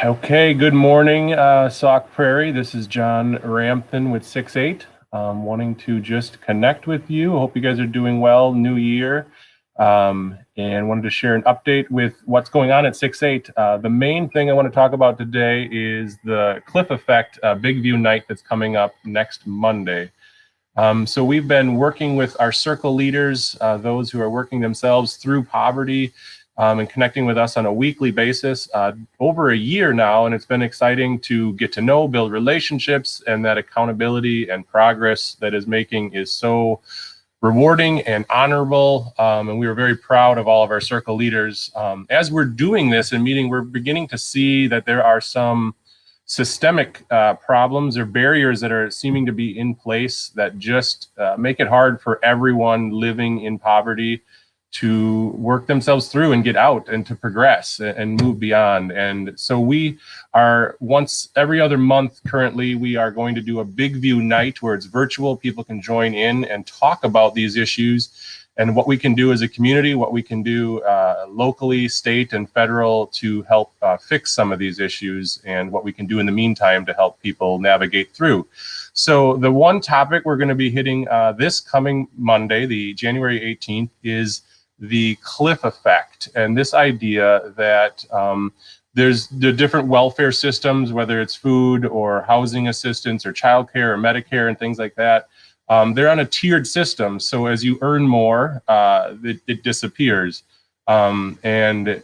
Okay, good morning, Sauk Prairie. This is John Ramthen with 6-8, wanting to just connect with you. Hope you guys are doing well, new year, and wanted to share an update with what's going on at 6-8. The main thing I want to talk about today is the Cliff Effect Big View Night that's coming up next Monday. So we've been working with our circle leaders, those who are working themselves through poverty, and connecting with us on a weekly basis over a year now, and it's been exciting to get to know, build relationships, and that accountability and progress that is making is so rewarding and honorable, and we were very proud of all of our circle leaders. As we're doing this and meeting, we're beginning to see that there are some systemic problems or barriers that are seeming to be in place that just make it hard for everyone living in poverty to work themselves through and get out and to progress and move beyond. And so we are, once every other month currently, we are going to do a Big View night where it's virtual. People can join in and talk about these issues and what we can do as a community, what we can do locally, state, and federal to help fix some of these issues, and what we can do in the meantime to help people navigate through. So the one topic we're going to be hitting this coming Monday, the January 18th, is the cliff effect, and this idea that there's the different welfare systems, whether it's food or housing assistance or childcare or Medicare and things like that, they're on a tiered system. So as you earn more, it disappears. But the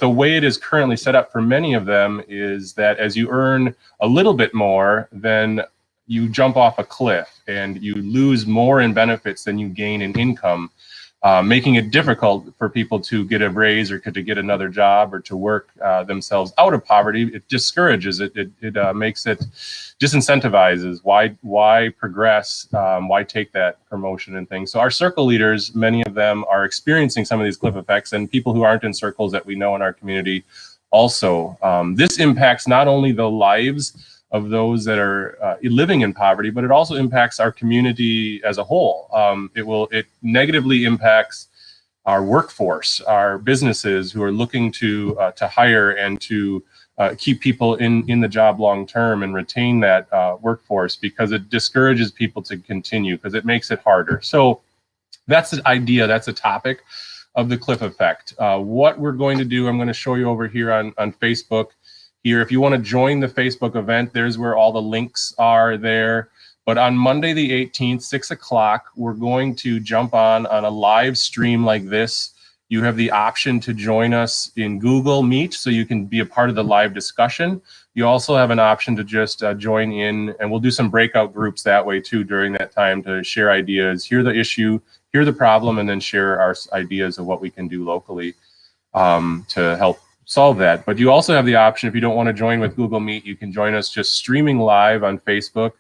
way it is currently set up for many of them is that as you earn a little bit more, then you jump off a cliff and you lose more in benefits than you gain in income. Making it difficult for people to get a raise or to get another job or to work themselves out of poverty. It discourages it. It makes it disincentivizes. Why progress? Why take that promotion and things? So our circle leaders, many of them are experiencing some of these cliff effects, and people who aren't in circles that we know in our community also. This impacts not only the lives of those that are living in poverty, but it also impacts our community as a whole. It negatively impacts our workforce, our businesses who are looking to hire and to keep people in the job long term and retain that workforce, because it discourages people to continue, because it makes it harder. So that's the idea, that's a topic of the cliff effect. What we're going to do, I'm going to show you over here on Facebook. Here, if you want to join the Facebook event, there's where all the links are there. But on Monday the 18th, 6 o'clock, we're going to jump on a live stream like this. You have the option to join us in Google Meet, so you can be a part of the live discussion. You also have an option to just join in, and we'll do some breakout groups that way too during that time to share ideas, hear the issue, hear the problem, and then share our ideas of what we can do locally to help solve that. But you also have the option, if you don't want to join with Google Meet, you can join us just streaming live on Facebook,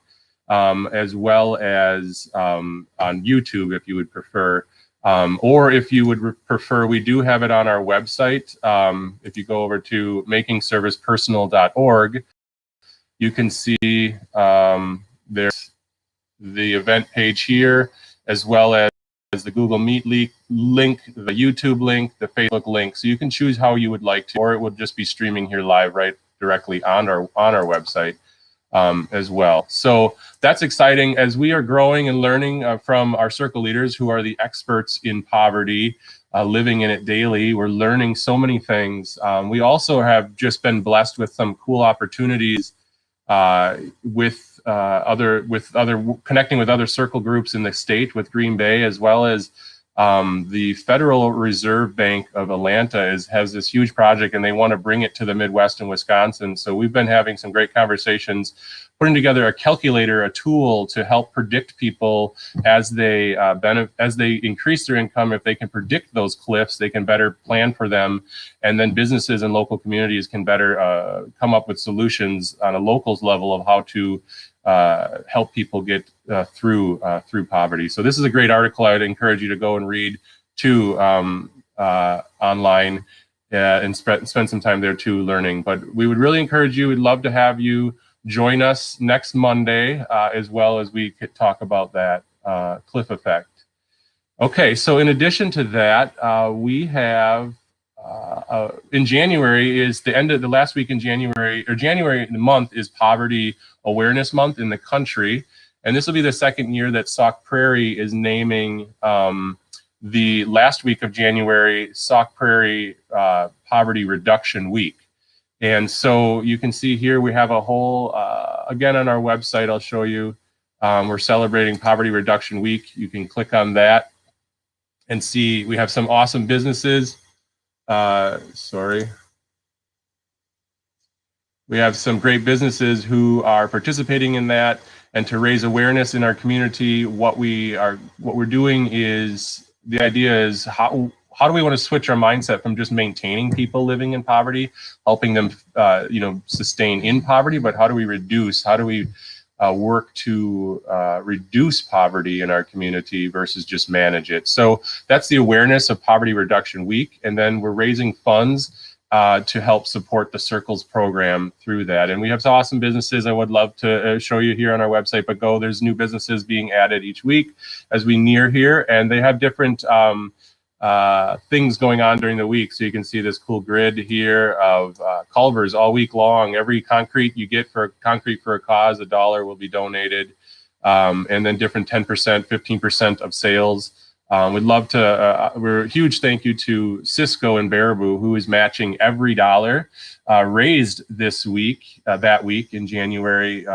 as well as on YouTube if you would prefer. Or if you would prefer, we do have it on our website. If you go over to makingservicepersonal.org, you can see there's the event page here, as well as the Google Meet link, the YouTube link, the Facebook link. So you can choose how you would like to, or it would just be streaming here live right directly on our website as well. So that's exciting as we are growing and learning from our circle leaders who are the experts in poverty, living in it daily. We're learning so many things. We also have just been blessed with some cool opportunities with connecting with other circle groups in the state, with Green Bay, as well as the Federal Reserve Bank of Atlanta has this huge project, and they want to bring it to the Midwest and Wisconsin. So we've been having some great conversations, putting together a calculator, a tool to help predict people as they increase their income. If they can predict those cliffs, they can better plan for them, and then businesses and local communities can better come up with solutions on a locals level of how to help people get through poverty. So this is a great article. I'd encourage you to go and read too online and spend some time there too learning. But we would really encourage you. We'd love to have you join us next Monday, as well as we could talk about that cliff effect. Okay, so in addition to that, we have in January is the end of the last week in January, or January the month is Poverty Awareness Month in the country. And this will be the second year that Sauk Prairie is naming the last week of January Sauk Prairie Poverty Reduction Week. And so you can see here we have a whole, again on our website, I'll show you, we're celebrating Poverty Reduction Week. You can click on that and see we have some awesome businesses. We have some great businesses who are participating in that, and to raise awareness in our community. What we're doing is, the idea is how do we want to switch our mindset from just maintaining people living in poverty, helping them sustain in poverty, but how do we reduce, how do we work to reduce poverty in our community versus just manage it. So that's the awareness of Poverty Reduction Week. And then we're raising funds to help support the Circles program through that. And we have some awesome businesses I would love to show you here on our website, but there's new businesses being added each week as we near here. And they have different things going on during the week. So you can see this cool grid here of Culvers all week long. Every concrete you get for Concrete for a Cause, $1 will be donated. And then different 10%, 15% of sales. We'd love to, we're a huge thank you to Cisco and Baraboo, who is matching every dollar raised this week, that week in January,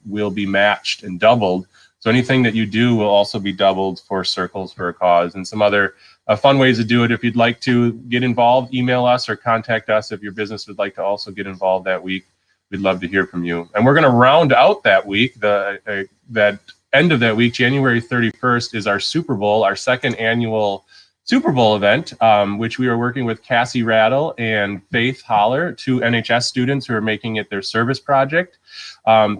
will be matched and doubled. So anything that you do will also be doubled for Circles for a Cause, and some other fun ways to do it. If you'd like to get involved, email us or contact us if your business would like to also get involved that week. We'd love to hear from you. And we're going to round out that week, that end of that week, January 31st, is our Super Bowl, our second annual Super Bowl event, which we are working with Cassie Rattle and Faith Holler, two NHS students who are making it their service project.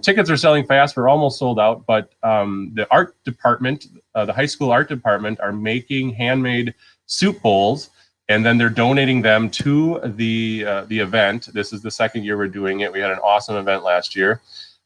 Tickets are selling fast. We're almost sold out, but the art department, the high school art department, are making handmade soup bowls, and then they're donating them to the event. This is the second year we're doing it. We had an awesome event last year.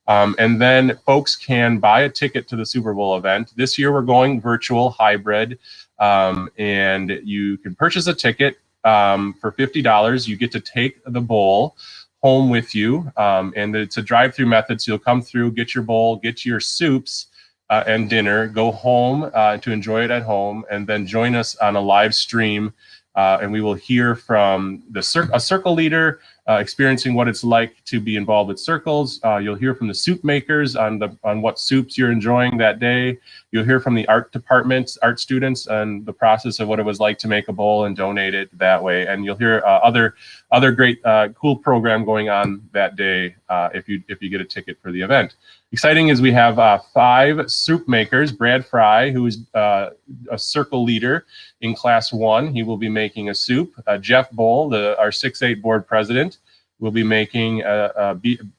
And then folks can buy a ticket to the Super Bowl event. This year we're going virtual hybrid, and you can purchase a ticket for $50. You get to take the bowl home with you, and it's a drive-through method. So you'll come through, get your bowl, get your soups and dinner, go home to enjoy it at home, and then join us on a live stream. And we will hear from a circle leader experiencing what it's like to be involved with Circles. You'll hear from the soup makers on what soups you're enjoying that day. You'll hear from the art department, art students, and the process of what it was like to make a bowl and donate it that way. And you'll hear other great cool program going on that day if you get a ticket for the event. Exciting is we have 5 soup makers. Brad Fry, who is a circle leader in Class 1, he will be making a soup. Jeff Bowl, our 6-8 board president, will be making a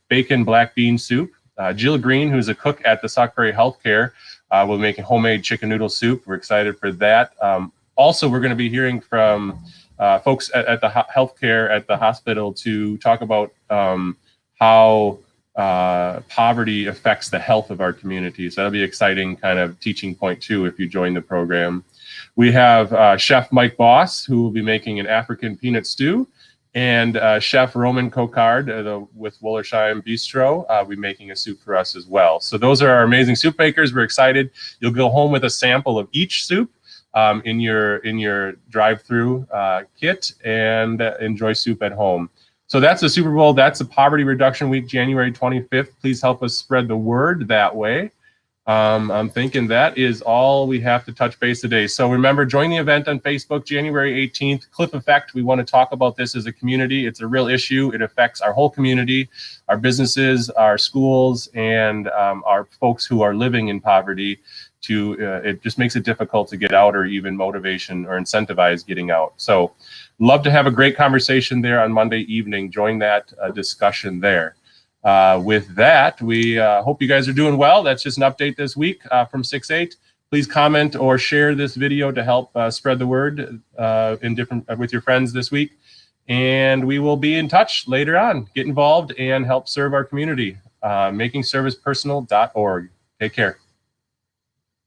bacon black bean soup. Jill Green, who's a cook at the Sauk Prairie Healthcare, will be making homemade chicken noodle soup. We're excited for that. Also, we're going to be hearing from folks at the healthcare at the hospital to talk about how poverty affects the health of our community. So that'll be an exciting kind of teaching point too if you join the program. We have Chef Mike Boss, who will be making an African peanut stew, and Chef Roman Cocard with Wollersheim Bistro will be making a soup for us as well. So those are our amazing soup makers. We're excited. You'll go home with a sample of each soup in your drive-through kit and enjoy soup at home. So that's the Super Bowl. That's the Poverty Reduction Week, January 25th. Please help us spread the word that way. I'm thinking that is all we have to touch base today. So remember, join the event on Facebook, January 18th. Cliff Effect, we want to talk about this as a community. It's a real issue. It affects our whole community, our businesses, our schools, and our folks who are living in poverty. It just makes it difficult to get out, or even motivation or incentivize getting out. So love to have a great conversation there on Monday evening. Join that discussion there. With that, we hope you guys are doing well. That's just an update this week from 6-8. Please comment or share this video to help spread the word with your friends this week. And we will be in touch later on. Get involved and help serve our community. makingservicepersonal.org. Take care.